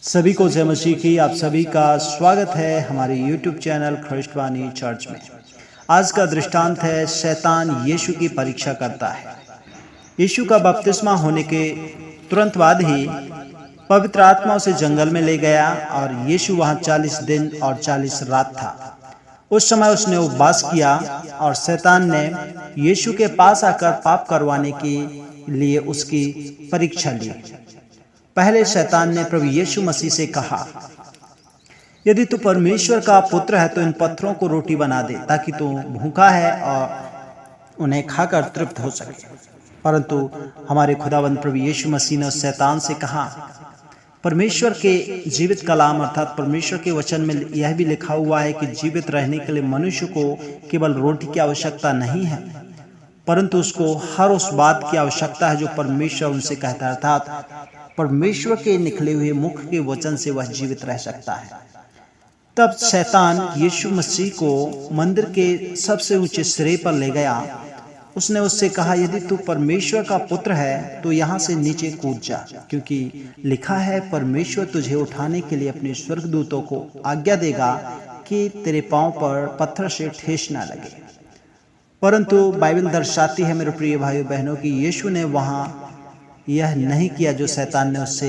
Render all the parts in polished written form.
सभी को जय मसीह की। आप सभी का स्वागत है हमारे YouTube चैनल ख्रिस्टवानी चर्च में। आज का दृष्टांत है, शैतान यीशु की परीक्षा करता है। यीशु का बपतिस्मा होने के तुरंत बाद ही पवित्र आत्मा उसे जंगल में ले गया और यीशु वहां 40 दिन और 40 रात था। उस समय उसने उपवास किया और शैतान ने यीशु के पास आकर पाप करवाने के लिए उसकी परीक्षा ली। पहले शैतान ने प्रभु यीशु मसीह से कहा, यदि तू परमेश्वर का पुत्र है तो इन पत्थरों को रोटी बना दे, ताकि तू भूखा है और उन्हें खाकर तृप्त हो सके। परंतु हमारे खुदावंद प्रभु यीशु मसीह ने शैतान से कहा, परमेश्वर के जीवित कलाम अर्थात परमेश्वर के वचन में यह भी लिखा हुआ है कि जीवित रहने के लिए मनुष्य को केवल रोटी की आवश्यकता नहीं है, परंतु उसको हर उस बात की आवश्यकता है जो परमेश्वर उनसे कहता है, अर्थात परमेश्वर के निकले हुए मुख के वचन से वह जीवित रह सकता है। तब शैतान यीशु मसीह को मंदिर के सबसे ऊंचे सिरे पर ले गया। उसने उससे कहा, यदि तू परमेश्वर का पुत्र है तो यहाँ से नीचे कूद जा, क्योंकि लिखा है, परमेश्वर तुझे उठाने के लिए अपने स्वर्गदूतों को आज्ञा देगा कि तेरे पांव पर पत्थर से ठेस ना लगे। परंतु बाइबल दर्शाती है मेरे प्रिय भाइयों बहनों कि यीशु ने वहां यह नहीं किया जो शैतान ने उससे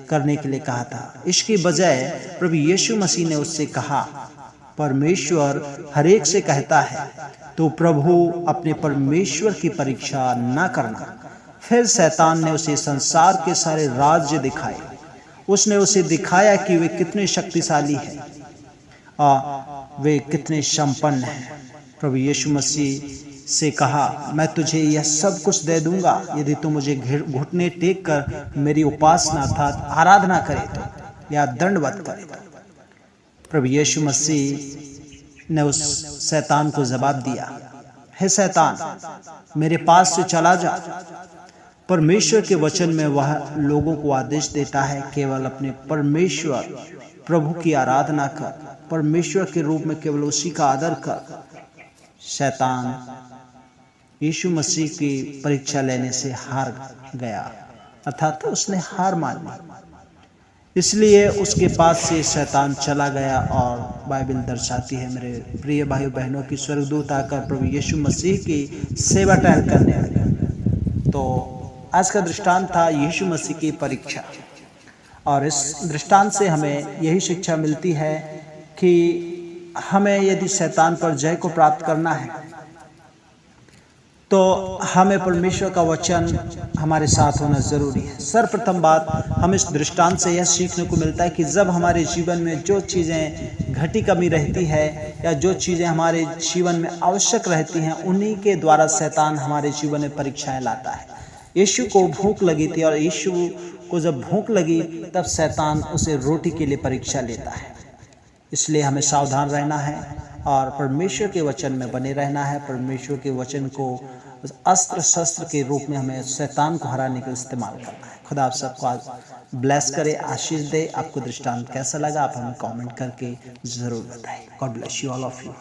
करने के लिए कहा था। इसकी बजाय प्रभु यीशु मसीह ने उससे कहा, परमेश्वर हर एक से कहता है तो प्रभु अपने परमेश्वर की परीक्षा ना करना। फिर शैतान ने उसे संसार के सारे राज्य दिखाए। उसने उसे दिखाया कि वे कितने शक्तिशाली हैं और वे कितने संपन्न हैं। प्रभु यीशु मसीह से कहा, मैं तुझे यह सब कुछ दे दूंगा यदि तू मुझे घुटने टेक कर मेरी उपासना अर्थात आराधना करे तो, या दंडवत करे तो। प्रभु यीशु मसीह ने उस शैतान को जवाब दिया, हे शैतान, मेरे पास से चला जा। परमेश्वर के वचन में वह लोगों को आदेश देता है, केवल अपने परमेश्वर प्रभु की आराधना कर, परमेश्वर के रूप में केवल उसी का आदर कर। शैतान यीशु मसीह की परीक्षा लेने से हार गया, अर्थात उसने हार मान ली। इसलिए उसके पास से शैतान चला गया और बाइबल दर्शाती है मेरे प्रिय भाइयों बहनों की स्वर्गदूत आकर प्रभु यीशु मसीह की सेवा टहल करने लगे। तो आज का दृष्टांत था यीशु मसीह की परीक्षा, और इस दृष्टांत से हमें यही शिक्षा मिलती है कि हमें यदि शैतान पर जय को प्राप्त करना है तो हमें परमेश्वर का वचन हमारे साथ होना जरूरी है। सर्वप्रथम बात हम इस दृष्टांत से यह सीखने को मिलता है कि जब हमारे जीवन में जो चीज़ें घटी कमी रहती है या जो चीज़ें हमारे जीवन में आवश्यक रहती हैं, उन्हीं के द्वारा शैतान हमारे जीवन में परीक्षाएं लाता है। यीशु को भूख लगी थी और यीशु को जब भूख लगी तब शैतान उसे रोटी के लिए परीक्षा लेता है। इसलिए हमें सावधान रहना है और परमेश्वर के वचन में बने रहना है। परमेश्वर के वचन को अस्त्र शस्त्र के रूप में हमें शैतान को हराने के लिए इस्तेमाल करना है। खुदा आप सबको आज ब्लेस करे, आशीष दे। आपको दृष्टांत कैसा लगा आप हमें कमेंट करके ज़रूर बताएं। God bless you all of you.